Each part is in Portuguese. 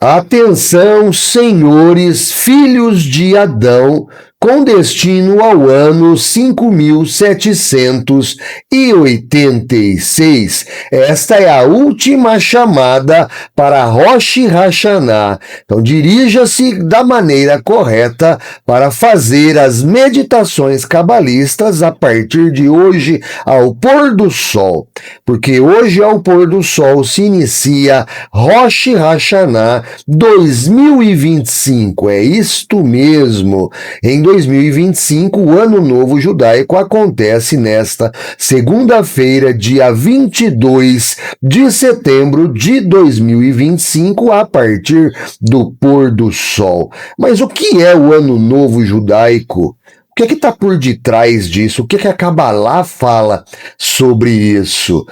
Atenção, senhores, filhos de Adão, com destino ao ano 5786. Esta é a última chamada para Rosh Hashanah. Então, dirija-se da maneira correta para fazer as meditações cabalistas a partir de hoje ao pôr do sol. Porque hoje, ao pôr do sol, se inicia Rosh Hashanah 2025. É isto mesmo. Em 2025, o Ano Novo Judaico acontece nesta segunda-feira, dia 22 de setembro de 2025, a partir do pôr do sol. Mas o que é o Ano Novo Judaico? O que está por detrás disso? O que a Cabalá fala sobre isso?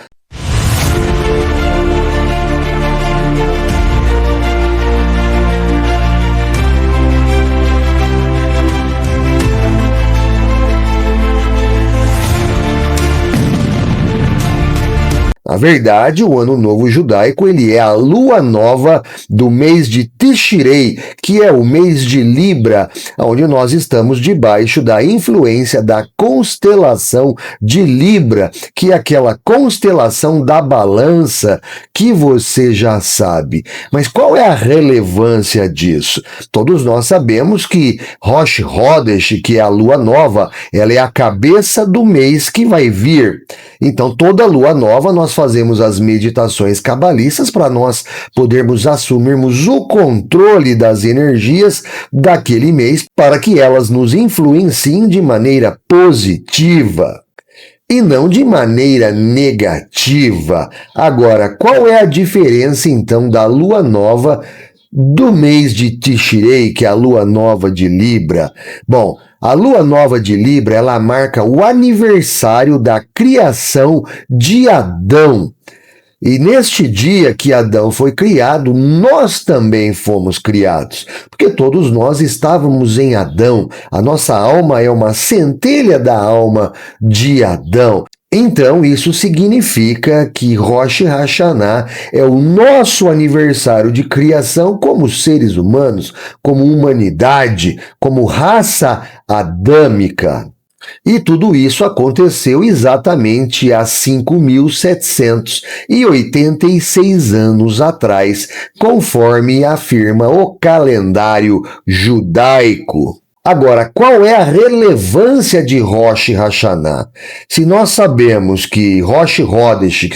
Na verdade, o Ano Novo Judaico ele é a lua nova do mês de Tishrei, que é o mês de Libra, onde nós estamos debaixo da influência da constelação de Libra, que é aquela constelação da balança que você já sabe. Mas qual é a relevância disso? Todos nós sabemos que Rosh Hodesh, que é a lua nova, ela é a cabeça do mês que vai vir. Então, toda lua nova nós fazemos as meditações cabalistas para nós podermos assumirmos o controle das energias daquele mês para que elas nos influenciem de maneira positiva e não de maneira negativa. Agora, qual é a diferença então da lua nova do mês de Tishrei, que é a lua nova de Libra? Bom, a lua nova de Libra, ela marca o aniversário da criação de Adão. E neste dia que Adão foi criado, nós também fomos criados, porque todos nós estávamos em Adão. A nossa alma é uma centelha da alma de Adão. Então, isso significa que Rosh Hashanah é o nosso aniversário de criação como seres humanos, como humanidade, como raça adâmica. E tudo isso aconteceu exatamente há 5.786 anos atrás, conforme afirma o calendário judaico. Agora, qual é a relevância de Rosh Hashanah? Se nós sabemos que Rosh Hodesh,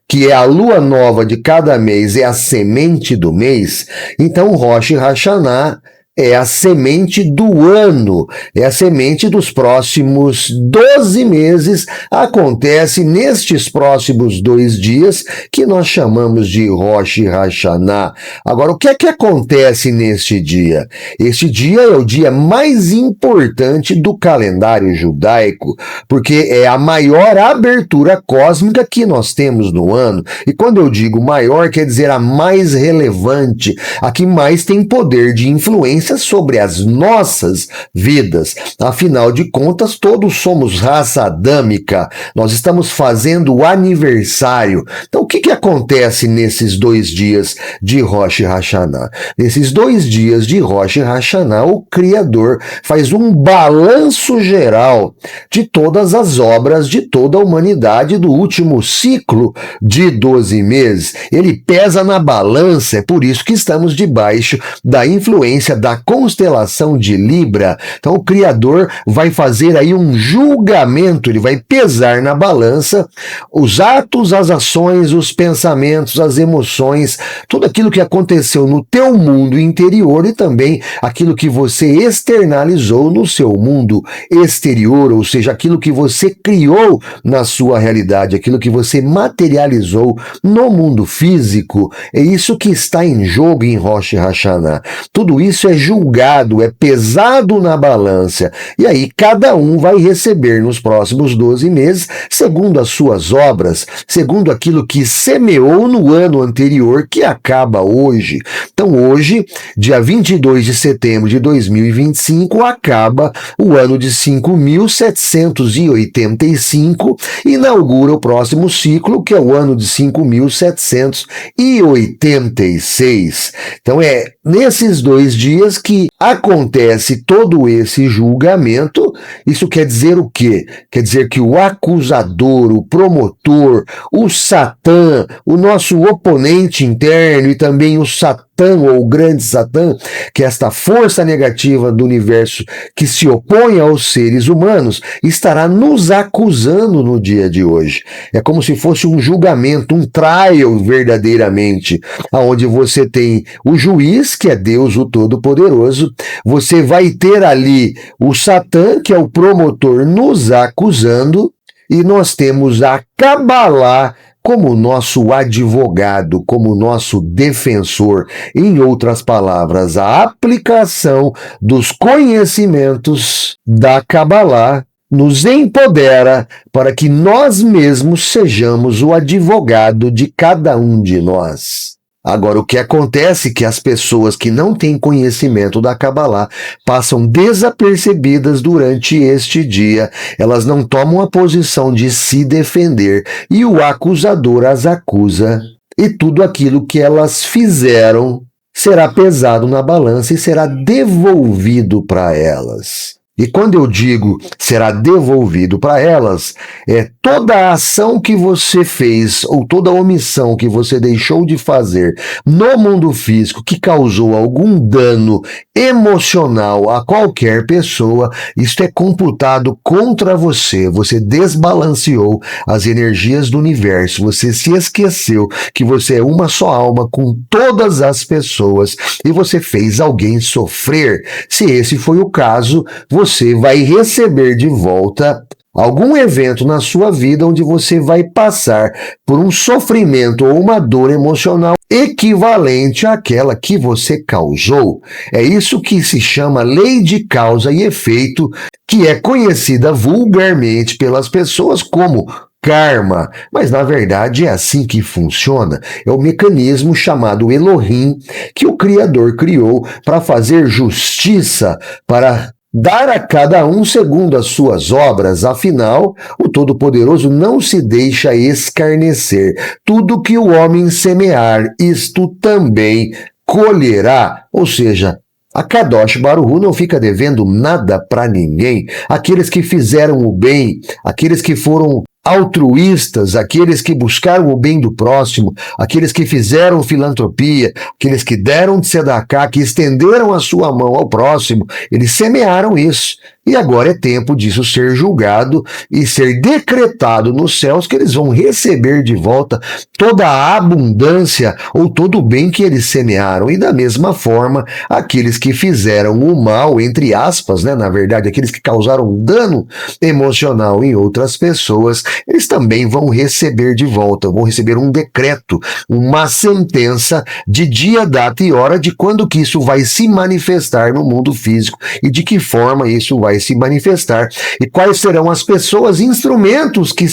que é a lua nova de cada mês, é a semente do mês, então Rosh Hashanah é a semente do ano, é a semente dos próximos 12 meses, acontece nestes próximos 2 dias, que nós chamamos de Rosh Hashanah. Agora, o que é que acontece neste dia? Este dia é o dia mais importante do calendário judaico, porque é a maior abertura cósmica que nós temos no ano, e quando eu digo maior, quer dizer a mais relevante, a que mais tem poder de influência sobre as nossas vidas. Afinal de contas, todos somos raça adâmica. Nós estamos fazendo o aniversário. Então, o que acontece nesses 2 dias de Rosh Hashanah? Nesses 2 dias de Rosh Hashanah, o Criador faz um balanço geral de todas as obras de toda a humanidade do último ciclo de 12 meses. Ele pesa na balança, é por isso que estamos debaixo da influência da constelação de Libra. Então o Criador vai fazer aí um julgamento, ele vai pesar na balança os atos, as ações, os pensamentos, as emoções, tudo aquilo que aconteceu no teu mundo interior e também aquilo que você externalizou no seu mundo exterior, ou seja, aquilo que você criou na sua realidade, aquilo que você materializou no mundo físico. É isso que está em jogo em Rosh Hashanah. Tudo isso é julgado, é pesado na balança. E aí cada um vai receber nos próximos 12 meses, segundo as suas obras, segundo aquilo que semeou no ano anterior, que acaba hoje. Então hoje, dia 22 de setembro de 2025, acaba o ano de 5.785, inaugura o próximo ciclo, que é o ano de 5.786. Então é nesses 2 dias que acontece todo esse julgamento. Isso quer dizer o quê? Quer dizer que o acusador, o promotor, o Satã, o nosso oponente interno e também o Satã, ou o grande Satã, que é esta força negativa do universo que se opõe aos seres humanos, estará nos acusando no dia de hoje. É como se fosse um julgamento, um trial verdadeiramente, onde você tem o juiz, que é Deus o Todo-Poderoso, você vai ter ali o Satã, que é o promotor, nos acusando, e nós temos a Cabalá como nosso advogado, como nosso defensor. Em outras palavras, a aplicação dos conhecimentos da Cabalá nos empodera para que nós mesmos sejamos o advogado de cada um de nós. Agora, o que acontece é que as pessoas que não têm conhecimento da Cabalá passam desapercebidas durante este dia. Elas não tomam a posição de se defender e o acusador as acusa. E tudo aquilo que elas fizeram será pesado na balança e será devolvido para elas. E quando eu digo será devolvido para elas, é toda a ação que você fez ou toda a omissão que você deixou de fazer no mundo físico que causou algum dano emocional a qualquer pessoa, isto é computado contra você. Você desbalanceou as energias do universo, você se esqueceu que você é uma só alma com todas as pessoas e você fez alguém sofrer. Se esse foi o caso, você vai receber de volta algum evento na sua vida onde você vai passar por um sofrimento ou uma dor emocional equivalente àquela que você causou. É isso que se chama lei de causa e efeito, que é conhecida vulgarmente pelas pessoas como karma, mas na verdade é assim que funciona. É o mecanismo chamado Elohim que o Criador criou para fazer justiça, para dar a cada um segundo as suas obras. Afinal, o Todo-Poderoso não se deixa escarnecer. Tudo que o homem semear, isto também colherá. Ou seja, a Kadosh Baruch Hu não fica devendo nada para ninguém. Aqueles que fizeram o bem, aqueles que foram altruístas, aqueles que buscaram o bem do próximo, aqueles que fizeram filantropia, aqueles que deram de tzedakah, que estenderam a sua mão ao próximo, eles semearam isso. E agora é tempo disso ser julgado e ser decretado nos céus, que eles vão receber de volta toda a abundância ou todo o bem que eles semearam. E da mesma forma, aqueles que fizeram o mal, entre aspas, na verdade, aqueles que causaram dano emocional em outras pessoas, eles também vão receber de volta, vão receber um decreto, uma sentença de dia, data e hora de quando que isso vai se manifestar no mundo físico e de que forma isso vai se manifestar e quais serão as pessoas, instrumentos que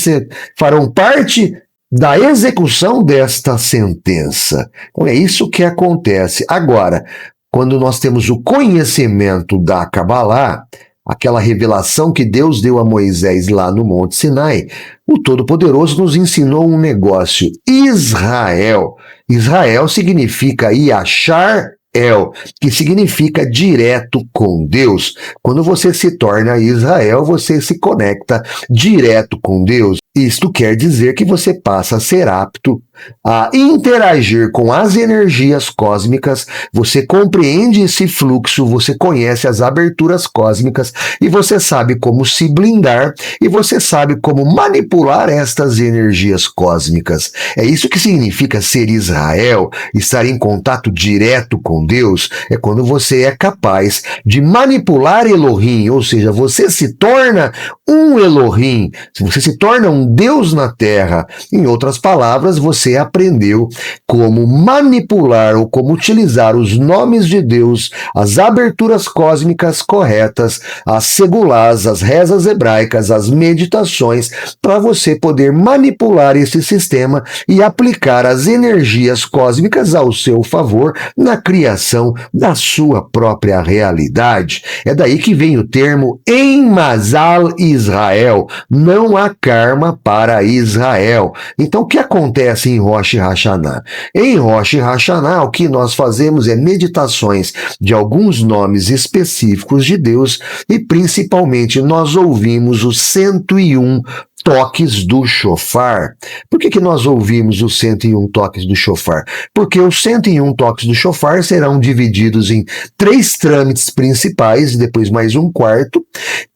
farão parte da execução desta sentença. Então é isso que acontece. Agora, quando nós temos o conhecimento da Cabalá, aquela revelação que Deus deu a Moisés lá no Monte Sinai, o Todo-Poderoso nos ensinou um negócio. Israel. Israel significa Yashar El, que significa direto com Deus. Quando você se torna Israel, você se conecta direto com Deus. Isto quer dizer que você passa a ser apto a interagir com as energias cósmicas, você compreende esse fluxo, você conhece as aberturas cósmicas e você sabe como se blindar e você sabe como manipular estas energias cósmicas. É isso que significa ser Israel, estar em contato direto com Deus, é quando você é capaz de manipular Elohim, ou seja, você se torna um Elohim, você se torna um Deus na Terra. Em outras palavras, você aprendeu como manipular ou como utilizar os nomes de Deus, as aberturas cósmicas corretas, as segulás, as rezas hebraicas, as meditações, para você poder manipular esse sistema e aplicar as energias cósmicas ao seu favor na criação da sua própria realidade. É daí que vem o termo em Mazal Israel. Não há karma para Israel. Então, o que acontece em Rosh Hashanah? Em Rosh Hashanah, o que nós fazemos é meditações de alguns nomes específicos de Deus e, principalmente, nós ouvimos os 101 toques do shofar. Por que nós ouvimos os 101 toques do shofar? Porque os 101 toques do shofar serão divididos em 3 trâmites principais, depois mais um quarto,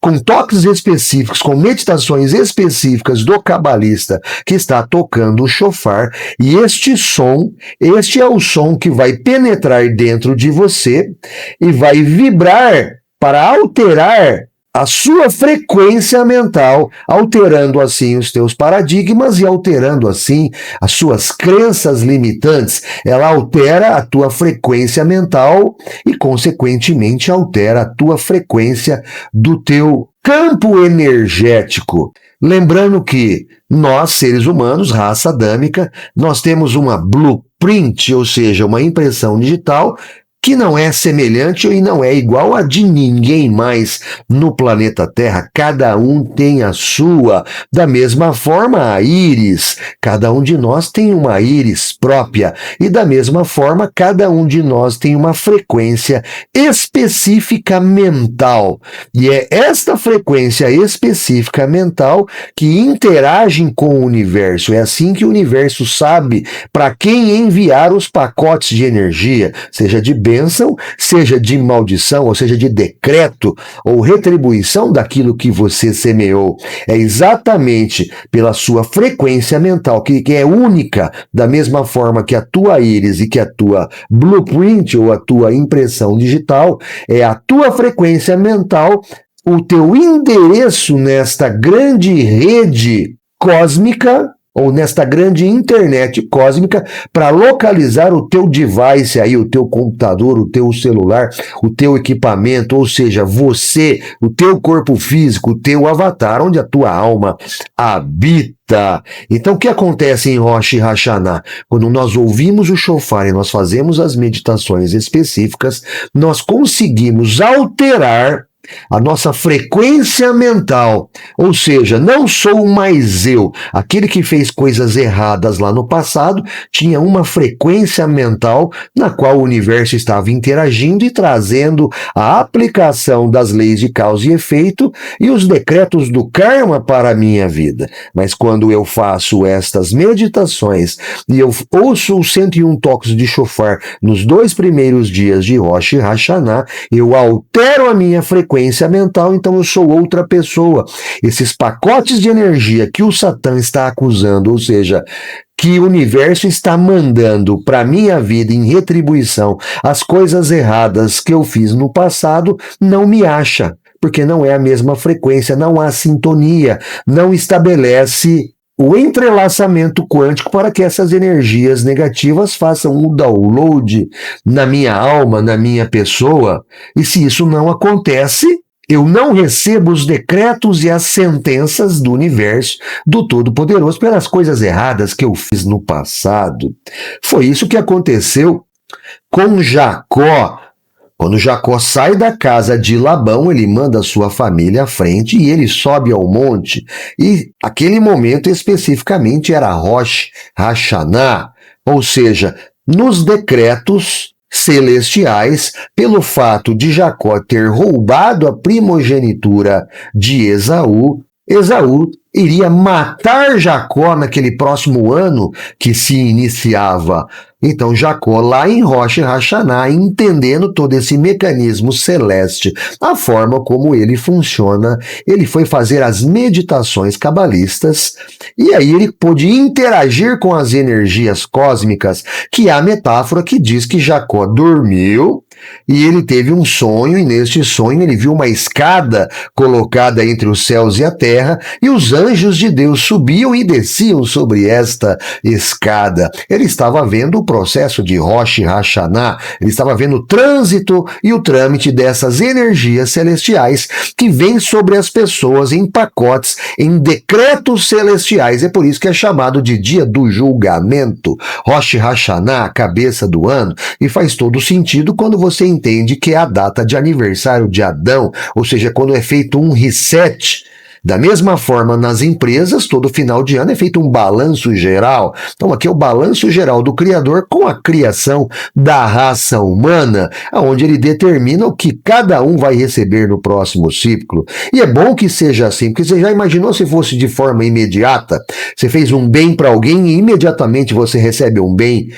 com toques específicos, com meditações específicas do cabalista que está tocando o shofar, e este é o som que vai penetrar dentro de você e vai vibrar para alterar a sua frequência mental, alterando assim os teus paradigmas e alterando assim as suas crenças limitantes. Ela altera a tua frequência mental e, consequentemente, altera a tua frequência do teu campo energético. Lembrando que nós, seres humanos, raça adâmica, nós temos uma blueprint, ou seja, uma impressão digital que não é semelhante e não é igual a de ninguém mais no planeta Terra. Cada um tem a sua. Da mesma forma, a íris. Cada um de nós tem uma íris própria. E da mesma forma, cada um de nós tem uma frequência específica mental. E é esta frequência específica mental que interage com o universo. É assim que o universo sabe para quem enviar os pacotes de energia, seja de bênção, seja de maldição, ou seja, de decreto ou retribuição daquilo que você semeou. É exatamente pela sua frequência mental, que é única, da mesma forma que a tua íris e que a tua blueprint ou a tua impressão digital, é a tua frequência mental, o teu endereço nesta grande rede cósmica, ou nesta grande internet cósmica, para localizar o teu device aí, o teu computador, o teu celular, o teu equipamento, ou seja, você, o teu corpo físico, o teu avatar, onde a tua alma habita. Então, o que acontece em Rosh Hashanah? Quando nós ouvimos o shofar e nós fazemos as meditações específicas, nós conseguimos alterar a nossa frequência mental, ou seja, não sou mais eu. Aquele que fez coisas erradas lá no passado tinha uma frequência mental na qual o universo estava interagindo e trazendo a aplicação das leis de causa e efeito e os decretos do karma para a minha vida. Mas quando eu faço estas meditações e eu ouço os 101 toques de shofar nos 2 primeiros dias de Rosh Hashanah, eu altero a minha frequência mental, então eu sou outra pessoa. Esses pacotes de energia que o Satã está acusando, ou seja, que o universo está mandando para minha vida em retribuição as coisas erradas que eu fiz no passado, não me acha, porque não é a mesma frequência, não há sintonia, não estabelece o entrelaçamento quântico para que essas energias negativas façam um download na minha alma, na minha pessoa. E se isso não acontece, eu não recebo os decretos e as sentenças do universo, do Todo-Poderoso, pelas coisas erradas que eu fiz no passado. Foi isso que aconteceu com Jacó. Quando Jacó sai da casa de Labão, ele manda a sua família à frente e ele sobe ao monte. E aquele momento especificamente era Rosh Hashanah, ou seja, nos decretos celestiais, pelo fato de Jacó ter roubado a primogenitura de Esaú, Esaú iria matar Jacó naquele próximo ano que se iniciava. Então Jacó, lá em Rosh Hashanah, entendendo todo esse mecanismo celeste, a forma como ele funciona, ele foi fazer as meditações cabalistas e aí ele pôde interagir com as energias cósmicas, que é a metáfora que diz que Jacó dormiu, E ele teve um sonho, e neste sonho ele viu uma escada colocada entre os céus e a terra, e os anjos de Deus subiam e desciam sobre esta escada. Ele estava vendo o processo de Rosh Hashanah, ele estava vendo o trânsito e o trâmite dessas energias celestiais que vêm sobre as pessoas em pacotes, em decretos celestiais. É por isso que é chamado de dia do julgamento. Rosh Hashanah, a cabeça do ano, e faz todo sentido quando você entende que é a data de aniversário de Adão, ou seja, quando é feito um reset. Da mesma forma, nas empresas, todo final de ano é feito um balanço geral. Então, aqui é o balanço geral do Criador com a criação da raça humana, onde ele determina o que cada um vai receber no próximo ciclo. E é bom que seja assim, porque você já imaginou se fosse de forma imediata? Você fez um bem para alguém e imediatamente você recebe um bem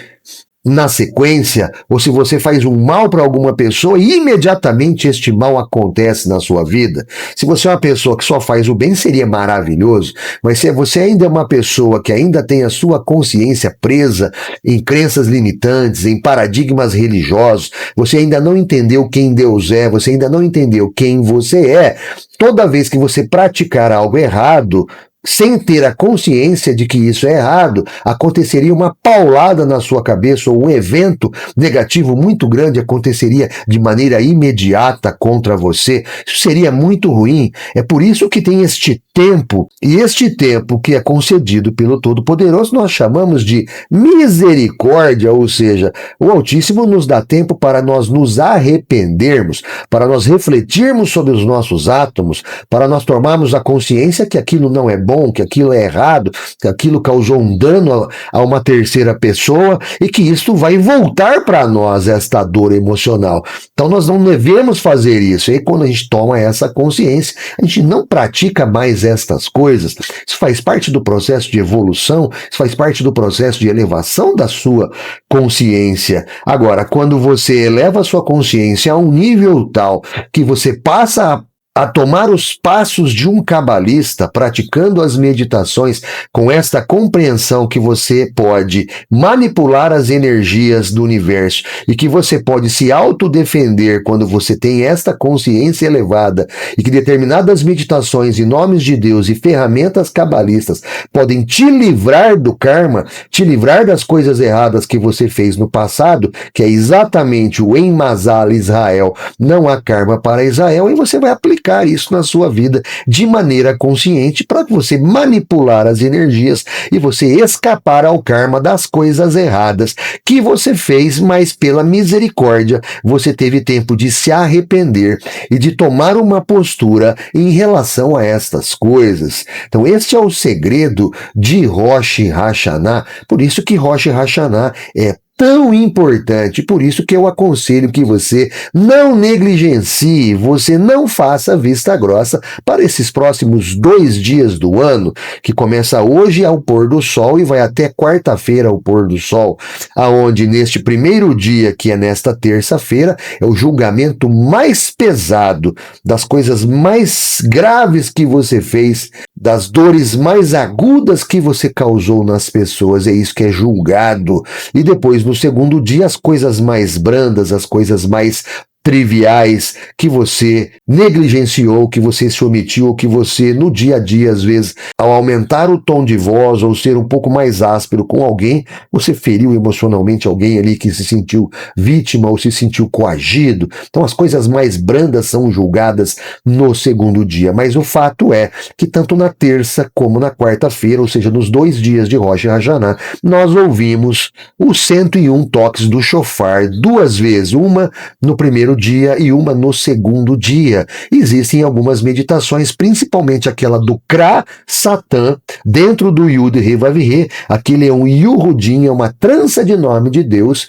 na sequência, ou se você faz um mal para alguma pessoa e imediatamente este mal acontece na sua vida. Se você é uma pessoa que só faz o bem, seria maravilhoso, mas se você ainda é uma pessoa que ainda tem a sua consciência presa em crenças limitantes, em paradigmas religiosos, você ainda não entendeu quem Deus é, você ainda não entendeu quem você é, toda vez que você praticar algo errado, sem ter a consciência de que isso é errado, aconteceria uma paulada na sua cabeça ou um evento negativo muito grande aconteceria de maneira imediata contra você. Isso seria muito ruim. É por isso que tem este tempo, e este tempo que é concedido pelo Todo-Poderoso nós chamamos de misericórdia, ou seja, o Altíssimo nos dá tempo para nós nos arrependermos, para nós refletirmos sobre os nossos átomos, para nós tomarmos a consciência que aquilo não é bom, que aquilo é errado, que aquilo causou um dano a uma terceira pessoa e que isso vai voltar para nós, esta dor emocional. Então nós não devemos fazer isso. E quando a gente toma essa consciência, a gente não pratica mais estas coisas. Isso faz parte do processo de evolução, isso faz parte do processo de elevação da sua consciência. Agora, quando você eleva a sua consciência a um nível tal que você passa a tomar os passos de um cabalista, praticando as meditações com esta compreensão que você pode manipular as energias do universo e que você pode se autodefender quando você tem esta consciência elevada e que determinadas meditações em nomes de Deus e ferramentas cabalistas podem te livrar do karma, te livrar das coisas erradas que você fez no passado, que é exatamente o em Mazal Israel, não há karma para Israel, e você vai aplicar isso na sua vida de maneira consciente para você manipular as energias e você escapar ao karma das coisas erradas que você fez, mas pela misericórdia você teve tempo de se arrepender e de tomar uma postura em relação a estas coisas. Então este é o segredo de Rosh Hashanah, por isso que Rosh Hashanah é tão importante, por isso que eu aconselho que você não negligencie, você não faça vista grossa para esses próximos 2 dias do ano, que começa hoje ao pôr do sol e vai até quarta-feira ao pôr do sol, aonde neste primeiro dia, que é nesta terça-feira, é o julgamento mais pesado, das coisas mais graves que você fez, das dores mais agudas que você causou nas pessoas, é isso que é julgado, e depois no segundo dia, as coisas mais brandas, as coisas mais triviais que você negligenciou, que você se omitiu, que você no dia a dia, às vezes, ao aumentar o tom de voz ou ser um pouco mais áspero com alguém, você feriu emocionalmente alguém ali que se sentiu vítima ou se sentiu coagido. Então as coisas mais brandas são julgadas no segundo dia, mas o fato é que tanto na terça como na quarta-feira, ou seja, nos 2 dias de Rosh Hashanah, nós ouvimos os 101 toques do shofar 2 vezes, uma no primeiro dia e uma no segundo dia. Existem algumas meditações, principalmente aquela do Kra Satan, dentro do Yud He Vav He. Aquele é um Yuhudim, é uma trança de nome de Deus,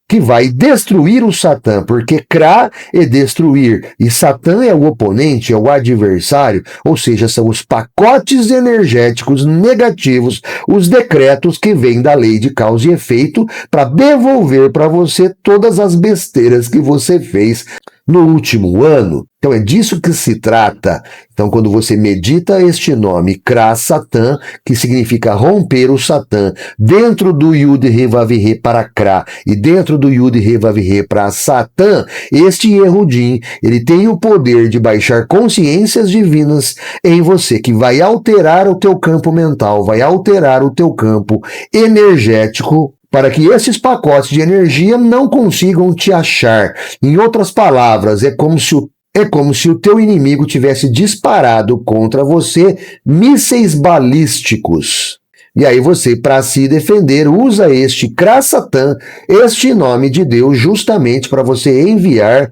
que vai destruir o Satã, porque Kra é destruir, e Satã é o oponente, é o adversário, ou seja, são os pacotes energéticos negativos, os decretos que vêm da lei de causa e efeito para devolver para você todas as besteiras que você fez no último ano. Então é disso que se trata. Então quando você medita este nome, Kra Satã, que significa romper o Satã, dentro do Yud He Vav He para Kra e dentro do Yud He Vav He para Satã, este Yehudim, ele tem o poder de baixar consciências divinas em você, que vai alterar o teu campo mental, vai alterar o teu campo energético, para que esses pacotes de energia não consigam te achar. Em outras palavras, é como se o teu inimigo tivesse disparado contra você mísseis balísticos. E aí você, para se defender, usa este Kra Satã, este nome de Deus, justamente para você enviar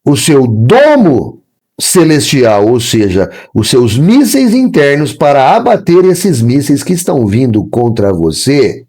o seu domo celestial, ou seja, os seus mísseis internos para abater esses mísseis que estão vindo contra você.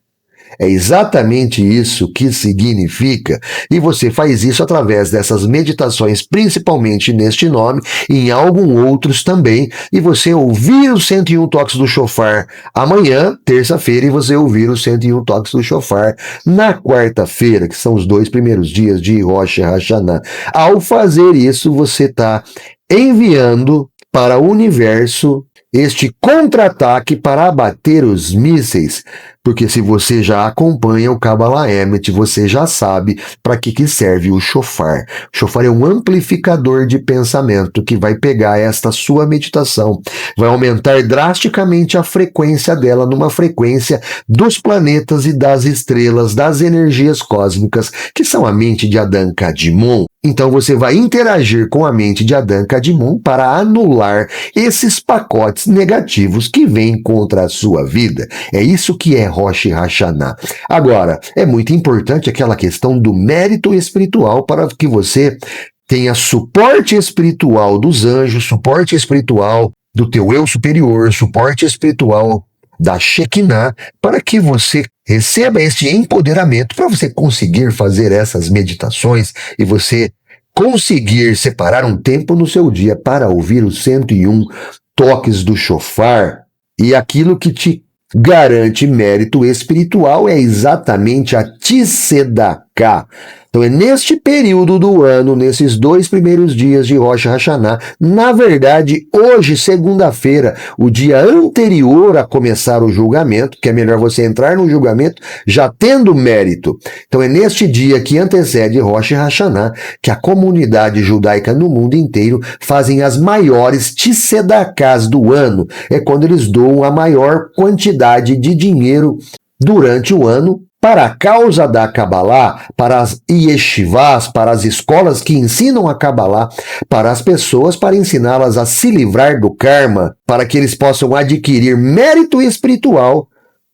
É exatamente isso que significa, e você faz isso através dessas meditações, principalmente neste nome, e em alguns outros também, e você ouvir os 101 toques do shofar amanhã, terça-feira, e você ouvir os 101 toques do shofar na quarta-feira, que são os 2 primeiros dias de Rosh Hashanah. Ao fazer isso, você está enviando para o universo este contra-ataque para abater os mísseis, porque se você já acompanha o Kabbalah Emet, você já sabe para que serve o shofar. O shofar é um amplificador de pensamento que vai pegar esta sua meditação, vai aumentar drasticamente a frequência dela numa frequência dos planetas e das estrelas, das energias cósmicas, que são a mente de Adam Kadmon. Então você vai interagir com a mente de Adam Kadmon para anular esses pacotes negativos que vêm contra a sua vida. É isso que é Rosh Hashanah. Agora, é muito importante aquela questão do mérito espiritual para que você tenha suporte espiritual dos anjos, suporte espiritual do teu eu superior, suporte espiritual da Shekinah, para que você receba este empoderamento para você conseguir fazer essas meditações e você conseguir separar um tempo no seu dia para ouvir os 101 toques do shofar. E aquilo que te garante mérito espiritual é exatamente a Tzedakah. Então é neste período do ano, nesses 2 primeiros dias de Rosh Hashanah, na verdade, hoje, segunda-feira, o dia anterior a começar o julgamento, que é melhor você entrar no julgamento já tendo mérito. Então é neste dia que antecede Rosh Hashanah que a comunidade judaica no mundo inteiro fazem as maiores tzedakás do ano. É quando eles doam a maior quantidade de dinheiro durante o ano para a causa da Kabbalah, para as yeshivás, para as escolas que ensinam a Kabbalah, para as pessoas, para ensiná-las a se livrar do karma, para que eles possam adquirir mérito espiritual,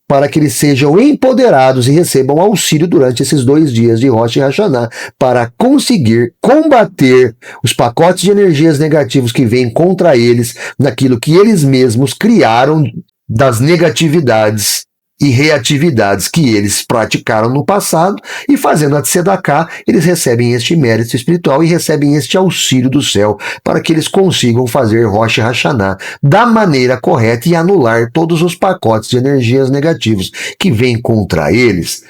para que eles sejam empoderados e recebam auxílio durante esses 2 dias de Rosh Hashanah, para conseguir combater os pacotes de energias negativos que vêm contra eles, naquilo que eles mesmos criaram das negatividades e reatividades que eles praticaram no passado, e fazendo a Tzedakah, eles recebem este mérito espiritual e recebem este auxílio do céu para que eles consigam fazer Rosh Hashanah da maneira correta e anular todos os pacotes de energias negativos que vêm contra eles.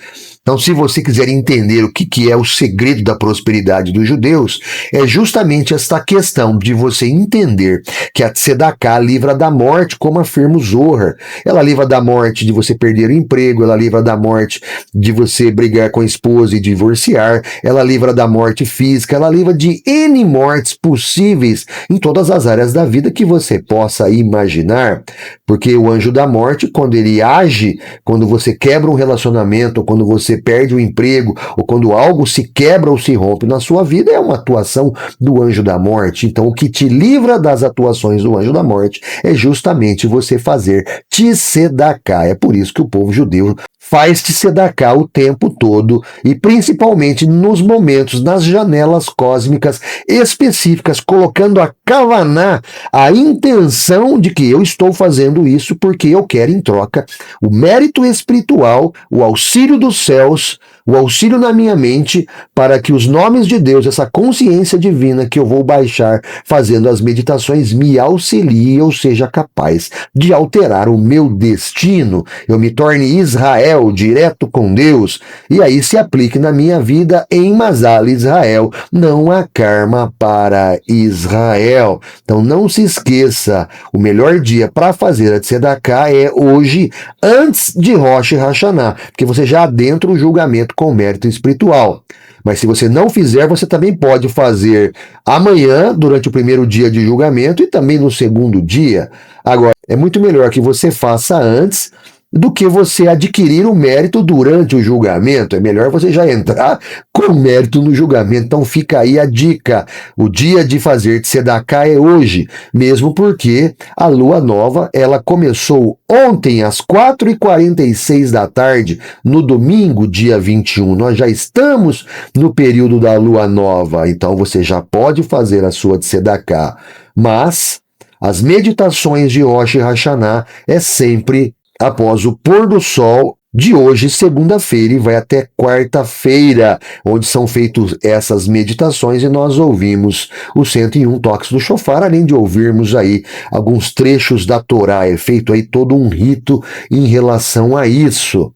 Então, se você quiser entender o que é o segredo da prosperidade dos judeus, é justamente esta questão de você entender que a Tzedakah livra da morte, como afirma o Zohar. Ela livra da morte de você perder o emprego, ela livra da morte de você brigar com a esposa e divorciar, ela livra da morte física, ela livra de N mortes possíveis em todas as áreas da vida que você possa imaginar. Porque o anjo da morte, quando ele age, quando você quebra um relacionamento, ou quando você perde o emprego, ou quando algo se quebra ou se rompe na sua vida, é uma atuação do anjo da morte. Então, o que te livra das atuações do anjo da morte é justamente você fazer tzedakah. É por isso que o povo judeu faz tzedakah o tempo todo, e principalmente nos momentos, nas janelas cósmicas específicas, colocando a Kavaná, a intenção de que eu estou fazendo isso porque eu quero em troca o mérito espiritual, o auxílio dos céus, o auxílio na minha mente, para que os nomes de Deus, essa consciência divina que eu vou baixar fazendo as meditações, me auxilie, eu seja capaz de alterar o meu destino, eu me torne Israel, direto com Deus, e aí se aplique na minha vida em Mazal Israel, não há karma para Israel. Então não se esqueça, o melhor dia para fazer a Tzedakah é hoje, antes de Rosh Hashanah, porque você já adentra o julgamento com mérito espiritual. Mas se você não fizer, você também pode fazer amanhã, durante o primeiro dia de julgamento, e também no segundo dia. Agora, é muito melhor que você faça antes do que você adquirir o mérito durante o julgamento. É melhor você já entrar com mérito no julgamento. Então fica aí a dica. O dia de fazer Tzedakah é hoje, mesmo porque a lua nova, ela começou ontem às 4h46 da tarde, no domingo, dia 21. Nós já estamos no período da lua nova, então você já pode fazer a sua Tzedakah. Mas as meditações de Rosh Hashanah é sempre após o pôr do sol de hoje, segunda-feira, e vai até quarta-feira, onde são feitas essas meditações e nós ouvimos os 101 toques do shofar, além de ouvirmos aí alguns trechos da Torá. É feito aí todo um rito em relação a isso.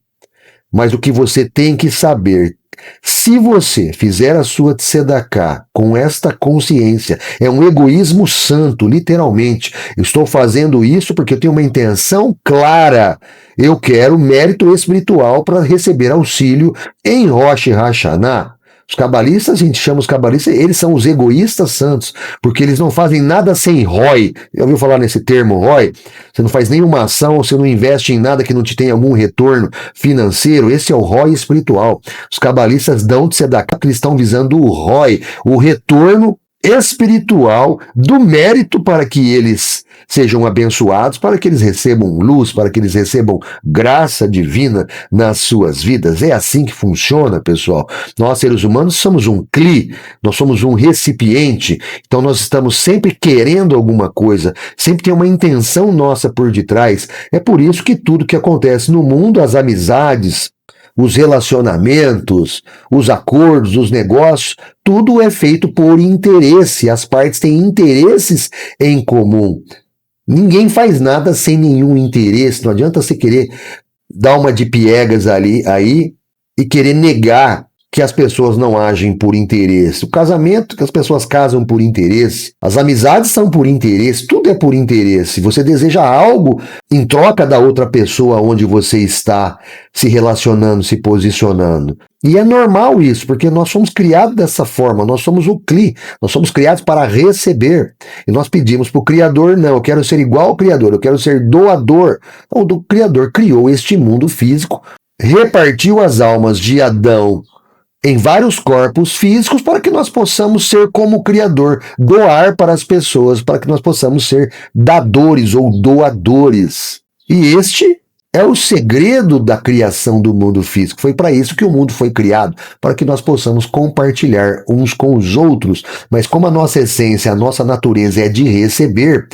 Mas o que você tem que saber, se você fizer a sua tzedakah com esta consciência, é um egoísmo santo, literalmente. Eu estou fazendo isso porque eu tenho uma intenção clara. Eu quero mérito espiritual para receber auxílio em Rosh Hashanah. Os cabalistas, a gente chama os cabalistas, eles são os egoístas santos, porque eles não fazem nada sem ROI. Já ouviu falar nesse termo, ROI? Você não faz nenhuma ação, você não investe em nada que não te tenha algum retorno financeiro. Esse é o ROI espiritual. Os cabalistas dão de tzedakah porque eles estão visando o ROI, o retorno espiritual do mérito para que eles sejam abençoados, para que eles recebam luz, para que eles recebam graça divina nas suas vidas. É assim que funciona, pessoal. Nós, seres humanos, somos um cli, nós somos um recipiente, então nós estamos sempre querendo alguma coisa, sempre tem uma intenção nossa por detrás. É por isso que tudo que acontece no mundo, as amizades, os relacionamentos, os acordos, os negócios, tudo é feito por interesse. As partes têm interesses em comum. Ninguém faz nada sem nenhum interesse. Não adianta você querer dar uma de piegas aí e querer negar que as pessoas não agem por interesse. O casamento, que as pessoas casam por interesse. As amizades são por interesse. Tudo é por interesse. Você deseja algo em troca da outra pessoa onde você está se relacionando, se posicionando. E é normal isso, porque nós somos criados dessa forma, nós somos o cli, nós somos criados para receber. E nós pedimos para o Criador, não, eu quero ser igual ao Criador, eu quero ser doador. Então, o Criador criou este mundo físico, repartiu as almas de Adão em vários corpos físicos para que nós possamos ser como o Criador, doar para as pessoas, para que nós possamos ser dadores ou doadores. E este é o segredo da criação do mundo físico. Foi para isso que o mundo foi criado, para que nós possamos compartilhar uns com os outros. Mas como a nossa essência, a nossa natureza é de receber,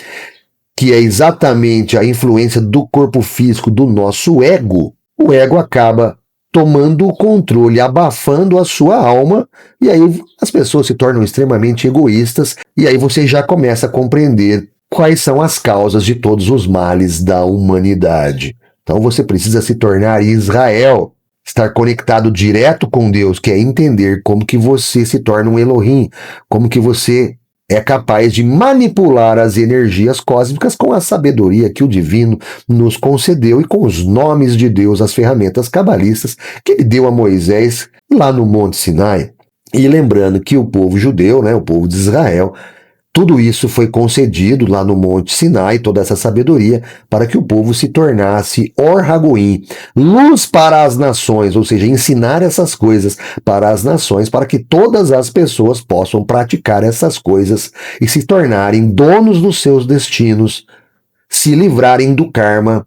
que é exatamente a influência do corpo físico do nosso ego, o ego acaba tomando o controle, abafando a sua alma, e aí as pessoas se tornam extremamente egoístas, e aí você já começa a compreender quais são as causas de todos os males da humanidade. Então você precisa se tornar Israel, estar conectado direto com Deus, que é entender como que você se torna um Elohim, como que você é capaz de manipular as energias cósmicas com a sabedoria que o divino nos concedeu e com os nomes de Deus, as ferramentas cabalistas que ele deu a Moisés lá no Monte Sinai. E lembrando que o povo judeu, o povo de Israel, tudo isso foi concedido lá no Monte Sinai, toda essa sabedoria, para que o povo se tornasse Or Hagoim, luz para as nações, ou seja, ensinar essas coisas para as nações, para que todas as pessoas possam praticar essas coisas e se tornarem donos dos seus destinos, se livrarem do karma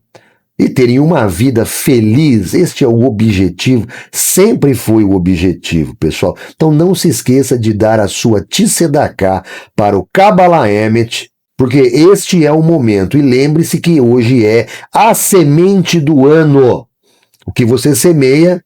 e terem uma vida feliz. Este é o objetivo, sempre foi o objetivo, pessoal. Então não se esqueça de dar a sua Tzedakah para o Kabbalah Emet, porque este é o momento. E lembre-se que hoje é a semente do ano. O que você semeia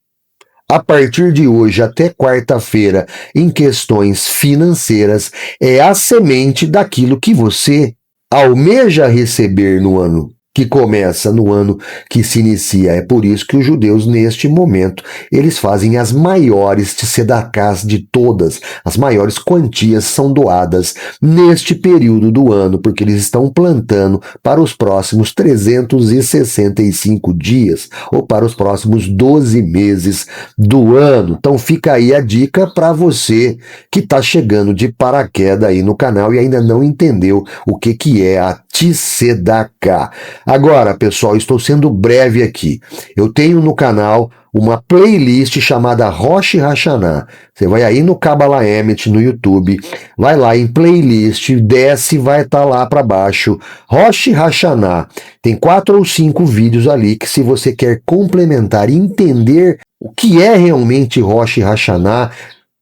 a partir de hoje até quarta-feira em questões financeiras é a semente daquilo que você almeja receber no ano que começa, no ano que se inicia. É por isso que os judeus, neste momento, eles fazem as maiores tzedakás de todas. As maiores quantias são doadas neste período do ano, porque eles estão plantando para os próximos 365 dias, ou para os próximos 12 meses do ano. Então fica aí a dica para você que está chegando de paraquedas aí no canal e ainda não entendeu o que é a Tzedakah. Agora, pessoal, estou sendo breve aqui. Eu tenho no canal uma playlist chamada Rosh Hashanah. Você vai aí no Kabbalah Emet no YouTube, vai lá em playlist, desce, vai estar lá para baixo. Rosh Hashanah. Tem 4 ou 5 vídeos ali que, se você quer complementar e entender o que é realmente Rosh Hashanah,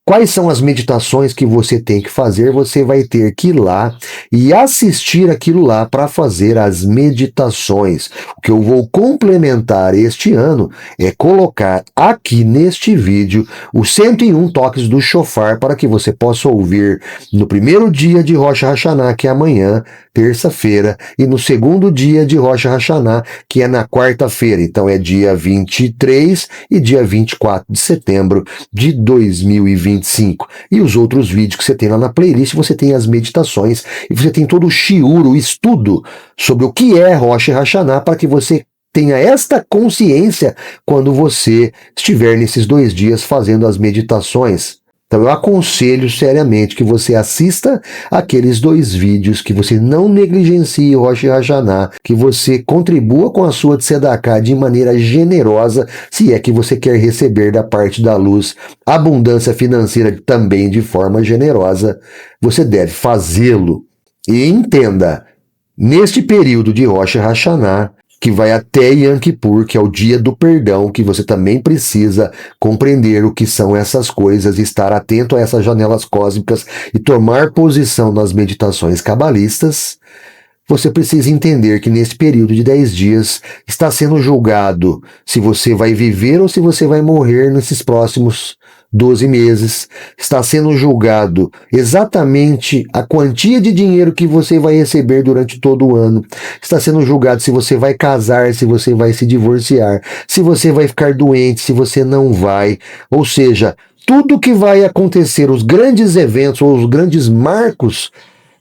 quais são as meditações que você tem que fazer, você vai ter que ir lá e assistir aquilo lá para fazer as meditações. O que eu vou complementar este ano é colocar aqui neste vídeo os 101 toques do shofar para que você possa ouvir no primeiro dia de Rosh Hashanah, que é amanhã, terça-feira, e no segundo dia de Rosh Hashanah, que é na quarta-feira. Então é dia 23 e dia 24 de setembro de 2025. E os outros vídeos que você tem lá na playlist, você tem as meditações e você tem todo o shiur, o estudo sobre o que é Rosh Hashanah, para que você tenha esta consciência quando você estiver nesses 2 dias fazendo as meditações. Então eu aconselho seriamente que você assista aqueles 2 vídeos, que você não negligencie o Rosh Hashanah, que você contribua com a sua tzedakah de maneira generosa, se é que você quer receber da parte da luz abundância financeira também de forma generosa, você deve fazê-lo. E entenda, neste período de Rosh Hashanah, que vai até Yom Kippur, que é o dia do perdão, que você também precisa compreender o que são essas coisas, estar atento a essas janelas cósmicas e tomar posição nas meditações cabalistas. Você precisa entender que nesse período de 10 dias está sendo julgado se você vai viver ou se você vai morrer nesses próximos 12 meses. Está sendo julgado exatamente a quantia de dinheiro que você vai receber durante todo o ano. Está sendo julgado se você vai casar, se você vai se divorciar, se você vai ficar doente, se você não vai. Ou seja, tudo que vai acontecer, os grandes eventos ou os grandes marcos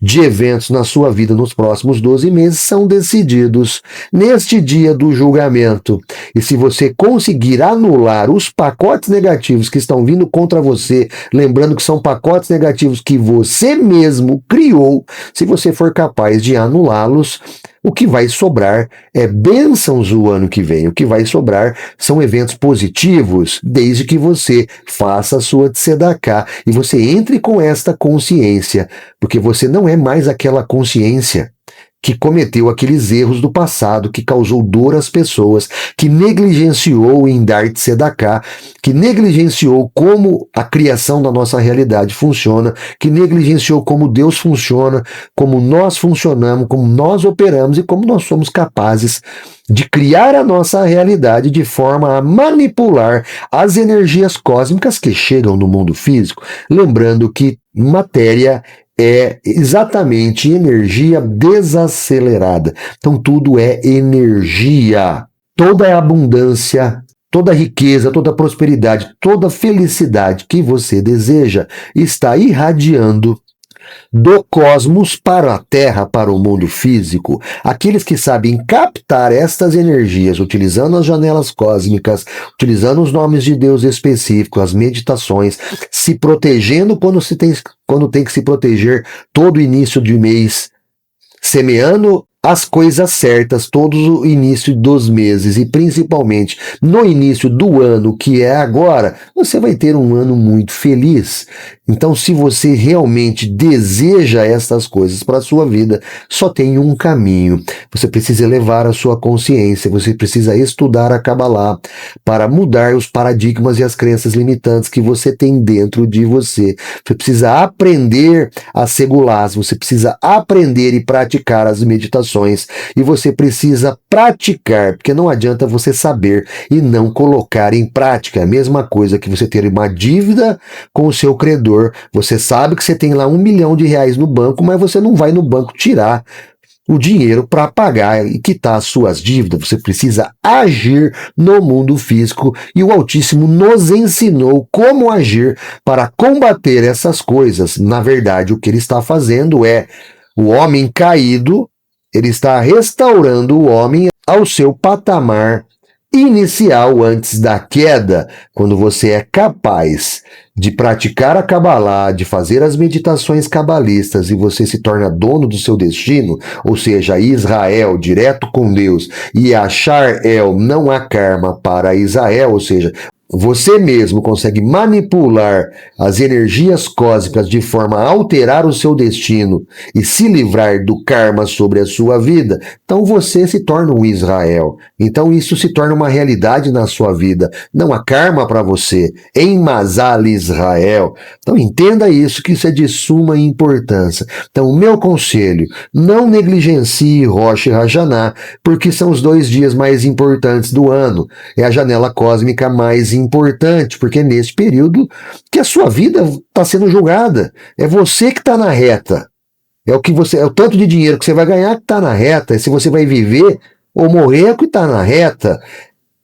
de eventos na sua vida nos próximos 12 meses são decididos neste dia do julgamento. E se você conseguir anular os pacotes negativos que estão vindo contra você, lembrando que são pacotes negativos que você mesmo criou, se você for capaz de anulá-los, o que vai sobrar é bênçãos o ano que vem. O que vai sobrar são eventos positivos, desde que você faça a sua tzedakah e você entre com esta consciência, porque você não é mais aquela consciência que cometeu aqueles erros do passado, que causou dor às pessoas, que negligenciou em dar tzedakah, que negligenciou como a criação da nossa realidade funciona, que negligenciou como Deus funciona, como nós funcionamos, como nós operamos e como nós somos capazes de criar a nossa realidade de forma a manipular as energias cósmicas que chegam no mundo físico. Lembrando que matéria é exatamente energia desacelerada. Então tudo é energia. Toda a abundância, toda a riqueza, toda a prosperidade, toda a felicidade que você deseja está irradiando do cosmos para a Terra, para o mundo físico. Aqueles que sabem captar estas energias, utilizando as janelas cósmicas, utilizando os nomes de Deus específicos, as meditações, se protegendo quando tem que se proteger todo início de mês, semeando as coisas certas todos o início dos meses e principalmente no início do ano que é agora, você vai ter um ano muito feliz. Então, se você realmente deseja essas coisas para a sua vida, só tem um caminho. Você precisa elevar a sua consciência, você precisa estudar a Kabbalah para mudar os paradigmas e as crenças limitantes que você tem dentro de você. Você precisa aprender a segulás, você precisa aprender e praticar as meditações. E você precisa praticar, porque não adianta você saber e não colocar em prática. É a mesma coisa que você ter uma dívida com o seu credor. Você sabe que você tem lá R$1 milhão no banco, mas você não vai no banco tirar o dinheiro para pagar e quitar as suas dívidas. Você precisa agir no mundo físico e o Altíssimo nos ensinou como agir para combater essas coisas. Na verdade, o que ele está fazendo é o homem caído. Ele está restaurando o homem ao seu patamar inicial antes da queda, quando você é capaz de praticar a Kabbalah, de fazer as meditações cabalistas e você se torna dono do seu destino, ou seja, Israel, direto com Deus, e achar não há karma para Israel, ou seja, você mesmo consegue manipular as energias cósmicas de forma a alterar o seu destino e se livrar do karma sobre a sua vida, então você se torna um Israel. Então isso se torna uma realidade na sua vida. Não há karma para você. Em Mazal Israel. Então entenda isso, que isso é de suma importância. Então o meu conselho, não negligencie Rosh Hashanah, porque são os 2 dias mais importantes do ano. É a janela cósmica mais importante, porque é nesse período que a sua vida está sendo julgada. É você que está na reta. É o tanto de dinheiro que você vai ganhar que está na reta. É se você vai viver ou morrer que está na reta.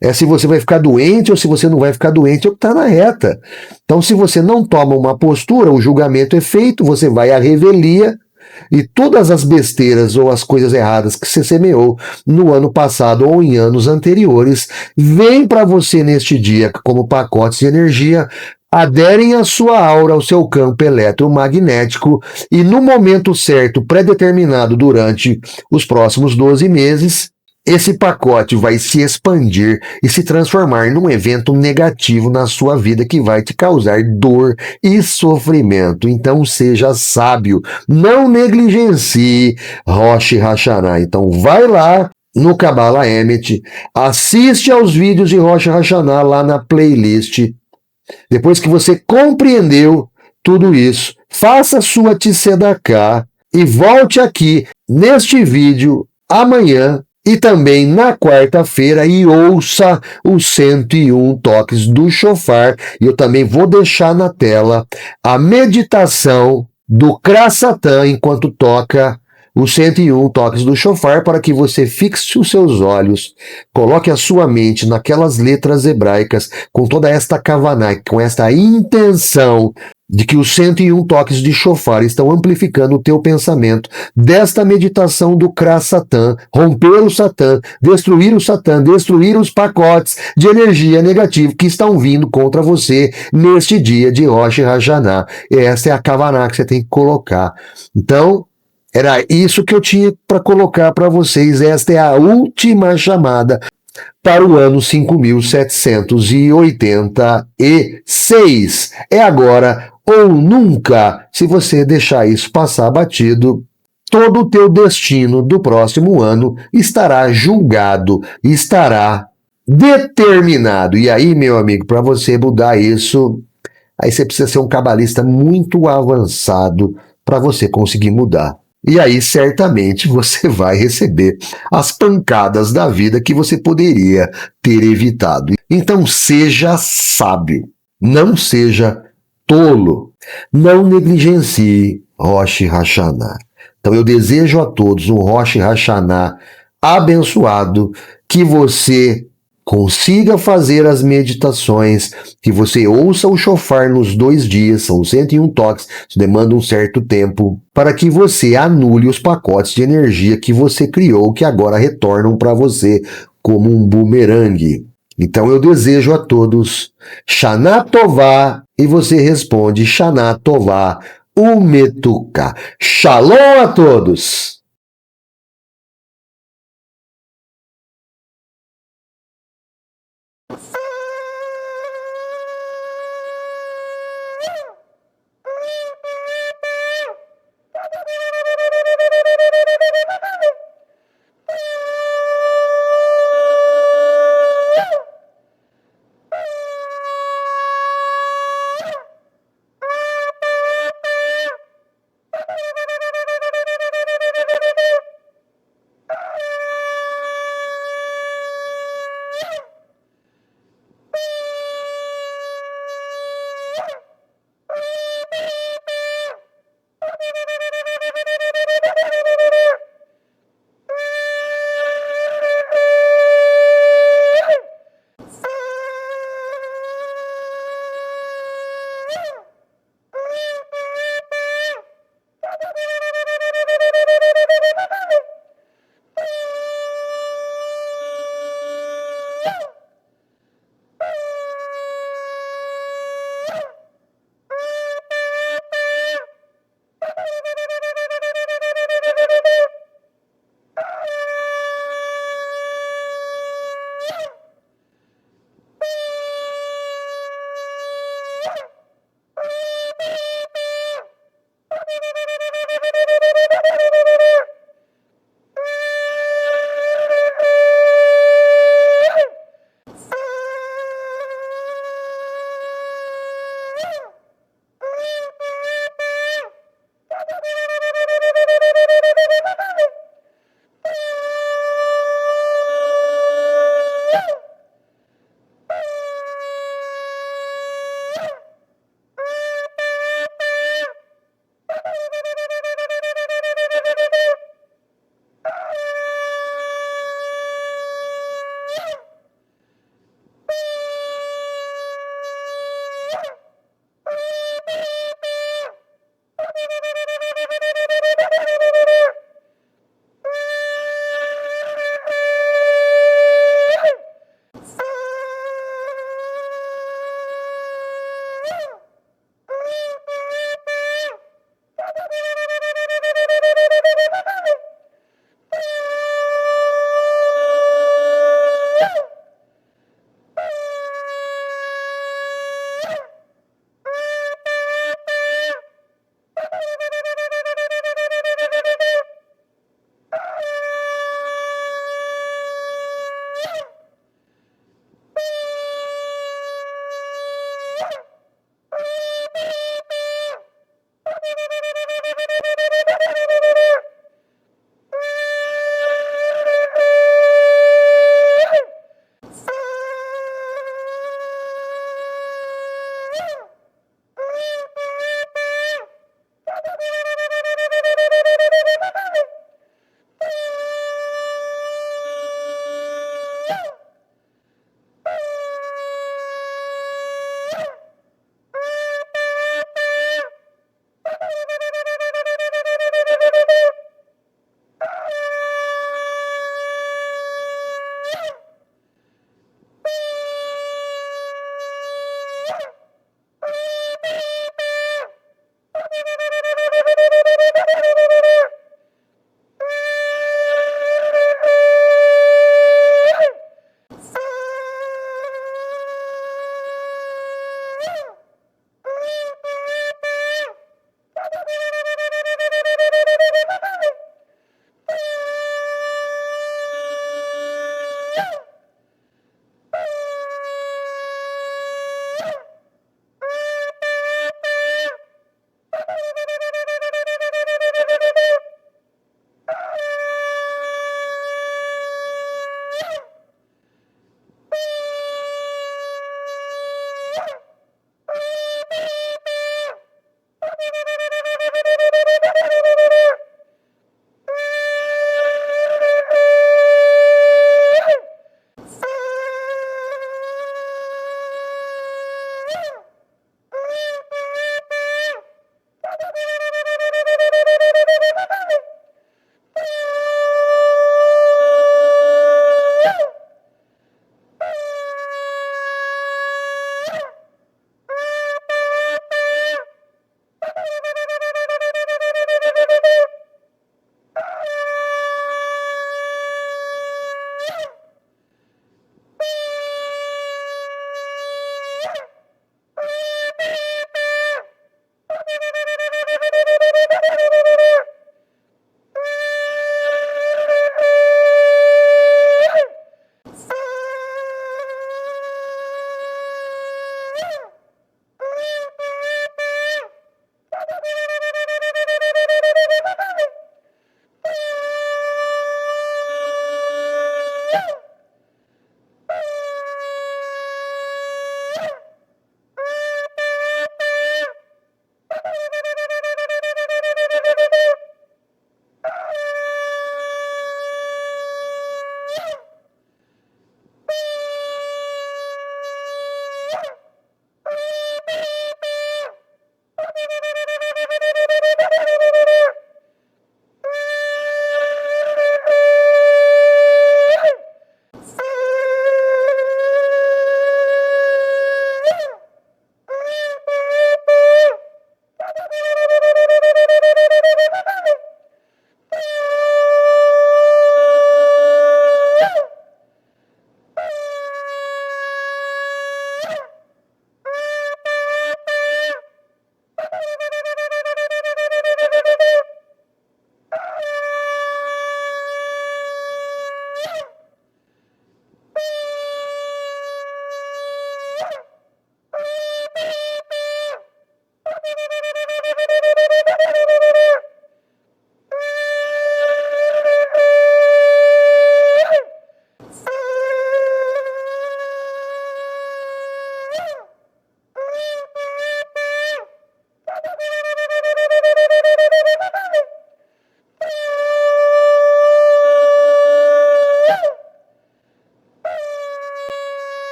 É se você vai ficar doente ou se você não vai ficar doente é o que está na reta. Então, se você não toma uma postura, o julgamento é feito, você vai à revelia. E todas as besteiras ou as coisas erradas que você semeou no ano passado ou em anos anteriores, vêm para você neste dia como pacotes de energia, aderem à sua aura, ao seu campo eletromagnético e no momento certo, pré-determinado durante os próximos 12 meses, esse pacote vai se expandir e se transformar num evento negativo na sua vida que vai te causar dor e sofrimento. Então seja sábio, não negligencie Rosh Hashanah. Então vai lá no Kabbalah Emet, assiste aos vídeos de Rosh Hashanah lá na playlist. Depois que você compreendeu tudo isso, faça sua Tzedakah e volte aqui neste vídeo amanhã e também na quarta-feira e ouça os 101 toques do shofar. E eu também vou deixar na tela a meditação do Krasatan enquanto toca os 101 toques do shofar, para que você fixe os seus olhos, coloque a sua mente naquelas letras hebraicas com toda esta kavaná, com esta intenção de que os 101 toques de shofar estão amplificando o teu pensamento desta meditação do Krasatan, romper o Satã, destruir os pacotes de energia negativa que estão vindo contra você neste dia de Rosh Hashanah. Essa é a kavaná que você tem que colocar. Então, era isso que eu tinha para colocar para vocês. Esta é a última chamada para o ano 5786. É agora ou nunca. Se você deixar isso passar batido, todo o teu destino do próximo ano estará julgado, estará determinado. E aí, meu amigo, para você mudar isso, aí você precisa ser um cabalista muito avançado para você conseguir mudar. E aí, certamente, você vai receber as pancadas da vida que você poderia ter evitado. Então, seja sábio, não seja tolo, não negligencie Rosh Hashanah. Então, eu desejo a todos um Rosh Hashanah abençoado, que você consiga fazer as meditações, que você ouça o shofar nos 2 dias, são 101 toques, isso demanda um certo tempo, para que você anule os pacotes de energia que você criou, que agora retornam para você como um bumerangue. Então eu desejo a todos Shana Tová, e você responde Shana Tová Umetuka. Shalom a todos!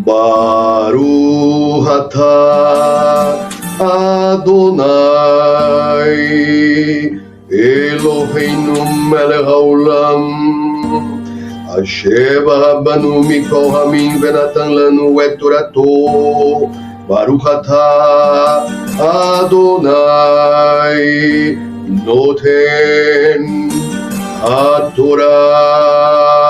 Baruch atah Adonai Eloheinu melech haolam Asher barabanu mikol hamim venatan lanu et torato Baruch atah Adonai noten haTorah